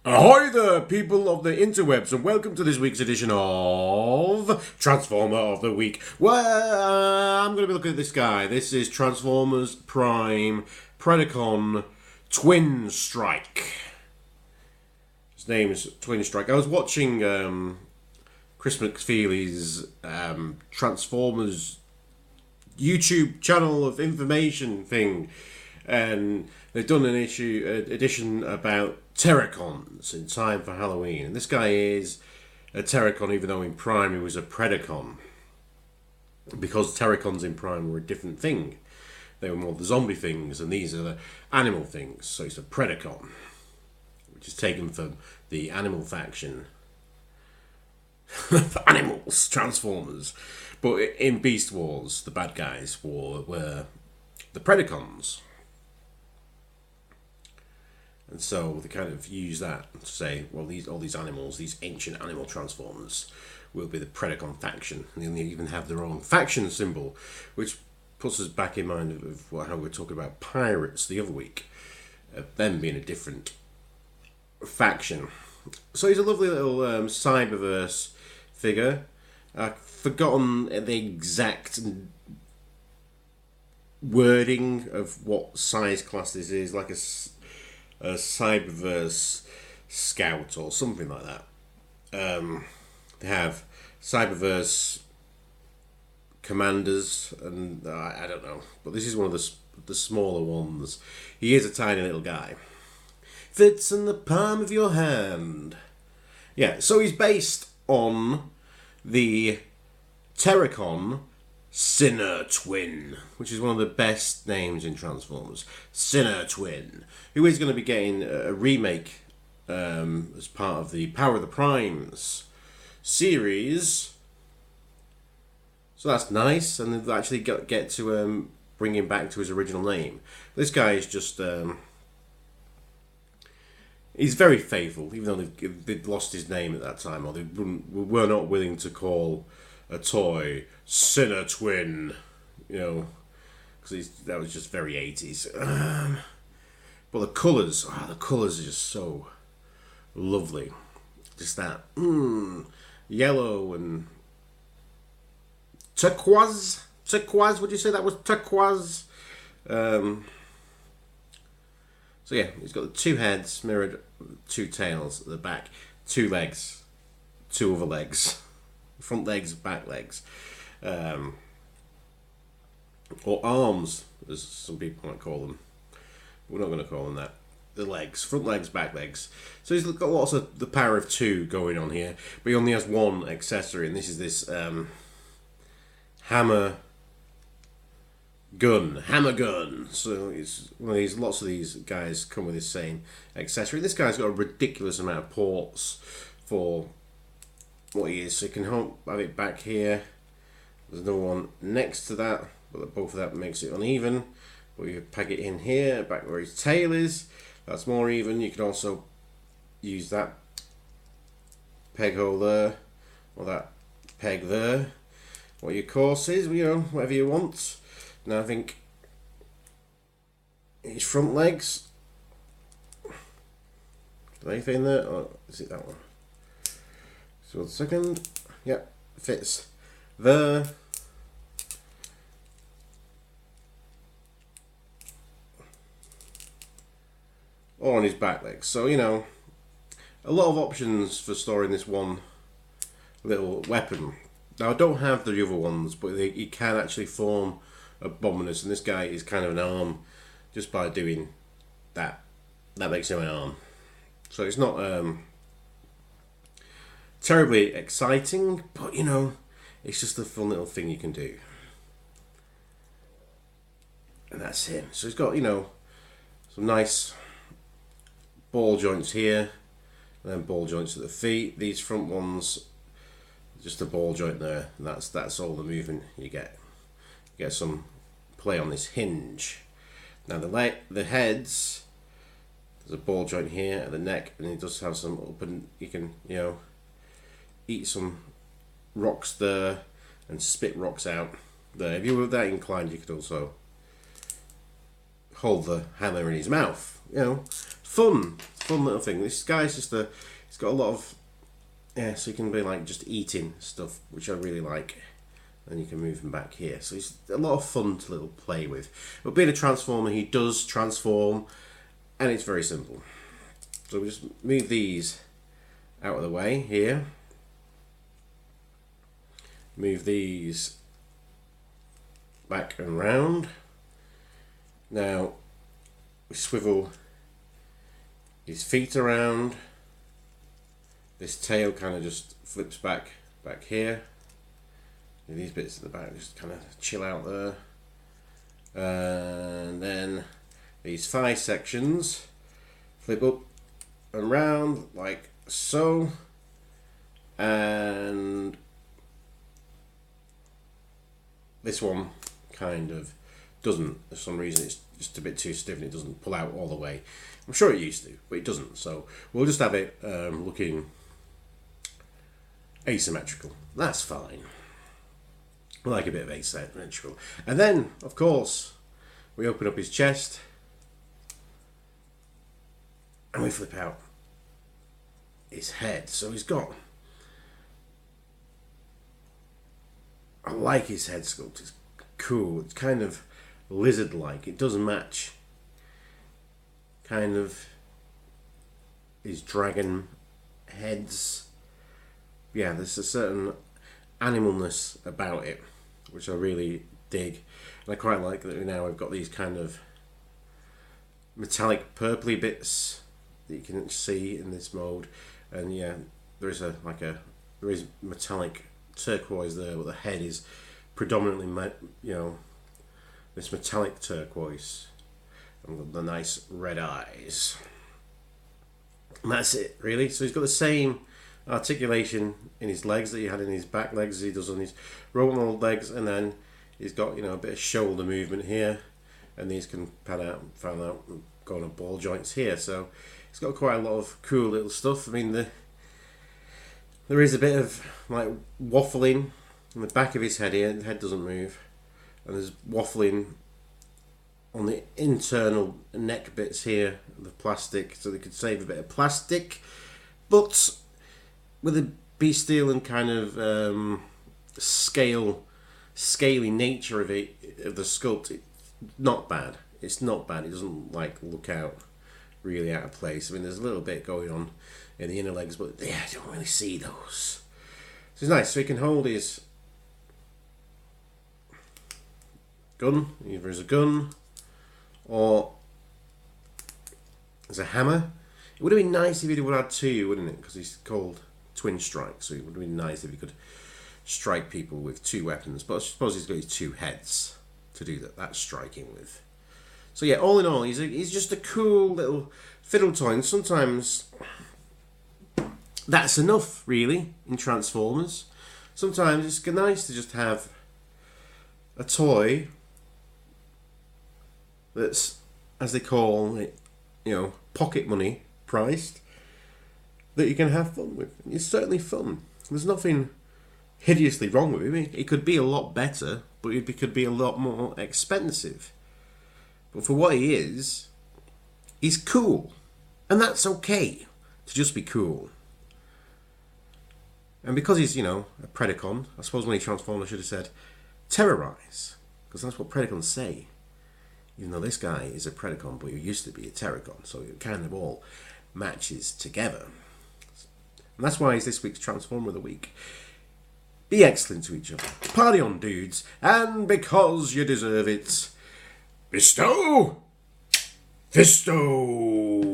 Ahoy there, people of the interwebs, and welcome to this week's edition of Transformer of the Week. Well, I'm going to be looking at this guy. This is Transformers Prime Predicon Twinstrike. His name is Twinstrike. I was watching Chris McFeely's Transformers YouTube channel of information thing, and they've done an edition about Terracons in time for Halloween. And this guy is a Terracon, even though in Prime he was a Predicon. Because Terracons in Prime were a different thing. They were more the zombie things, and these are the animal things. So it's a Predicon, which is taken from the animal faction. Animals, Transformers. But in Beast Wars, the bad guys were the Predicons. And so they kind of use that to say, well, all these animals, these ancient animal transformers, will be the Predicon faction. And they even have their own faction symbol, which puts us back in mind of how we were talking about pirates the other week, them being a different faction. So he's a lovely little cyberverse figure. I've forgotten the exact wording of what size class this is, like a cyberverse scout or something like that. They have cyberverse commanders, and I don't know, but this is one of the smaller ones. He is a tiny little guy. Fits in the palm of your hand. Yeah, so he's based on the Terracon Sinner Twin, which is one of the best names in Transformers. Sinner Twin, who is going to be getting a remake as part of the Power of the Primes series. So that's nice, and they've actually get to bring him back to his original name. This guy is just he's very faithful, even though they'd lost his name at that time, or they were not willing to call a toy Sinner Twin, because that was just very 80s. But the colours are just so lovely. Just that yellow and turquoise. Would you say that was turquoise? So yeah, he's got the two heads mirrored, two tails at the back, two legs, two other legs, front legs, back legs, or arms, as some people might call them. We're not going to call them that. The legs, front legs, back legs. So he's got lots of the power of two going on here, but he only has one accessory, and this is this hammer gun. So it's one of these. Lots of these guys come with this same accessory. This guy's got a ridiculous amount of ports for what he is. So you can have it back here. There's no one next to that, but both of that makes it uneven. But you peg it in here, back where his tail is. That's more even. You can also use that peg hole there, or that peg there. What your course is, whatever you want. Now I think his front legs. Did I fit in there? Or is it that one? So a second. Yep, fits there. Or on his back legs. So, a lot of options for storing this one little weapon. Now, I don't have the other ones, but he can actually form Abominus, and this guy is kind of an arm just by doing that. That makes him an arm. So it's not terribly exciting, but it's just a fun little thing you can do. And that's him. So he's got, some nice ball joints here, and then ball joints at the feet. These front ones, just a ball joint there, and that's all the movement you get. You get some play on this hinge. Now the heads, there's a ball joint here at the neck, and it does have some open. You can eat some rocks there and spit rocks out there. If you were that inclined, you could also hold the hammer in his mouth. Fun. fun little thing. This guy's just he's got a lot of, yeah, so you can be like just eating stuff, which I really like. And you can move him back here. So it's a lot of fun to little play with. But being a transformer, he does transform, and it's very simple. So we just move these out of the way here. Move these back and round. Now we swivel his feet around. This tail kind of just flips back here. And these bits at the back just kind of chill out there. And then these thigh sections flip up and round like so. And this one kind of doesn't. For some reason it's just a bit too stiff and it doesn't pull out all the way. I'm sure it used to, but it doesn't. So we'll just have it looking asymmetrical. That's fine. I like a bit of asymmetrical. And then, of course, we open up his chest and we flip out his head. So he's got, I like his head sculpt. It's cool. It's kind of lizard-like. It does match kind of his dragon heads. Yeah, there's a certain animalness about it, which I really dig. And I quite like that now we've got these kind of metallic purpley bits that you can see in this mode. And yeah, there is there is metallic turquoise there, but the head is predominantly, this metallic turquoise. And got the nice red eyes. And that's it, really. So he's got the same articulation in his legs that he had in his back legs as he does on his rolling legs, and then he's got a bit of shoulder movement here, and these can fan out and go on ball joints here. So he's got quite a lot of cool little stuff. I mean, there is a bit of like waffling in the back of his head here. The head doesn't move, and there's waffling on the internal neck bits here, the plastic, so they could save a bit of plastic, but with the bestial and kind of scaly nature of the sculpt, it's not bad. It's not bad. It doesn't look out really out of place. I mean, there's a little bit going on in the inner legs, but yeah, I don't really see those. So it's nice. So he can hold his gun, either as a gun or as a hammer. It would have been nice if he would have had two, wouldn't it? Because he's called Twinstrike, so it would have been nice if he could strike people with two weapons. But I suppose he's got his two heads to do that striking with. So yeah, all in all, he's just a cool little fiddle toy. And sometimes that's enough, really, in Transformers. Sometimes it's nice to just have a toy that's, as they call it, pocket money priced, that you can have fun with. It's certainly fun. There's nothing hideously wrong with it. It could be a lot better, but it could be a lot more expensive. But for what he is, he's cool. And that's okay to just be cool. And because he's, a predicon, I suppose when he transformed I should have said terrorize, because that's what predicons say. Even though this guy is a predicon, but he used to be a terracon, so it kind of all matches together. And that's why he's this week's Transformer of the Week. Be excellent to each other. Party on, dudes. And because you deserve it, bestow Fisto!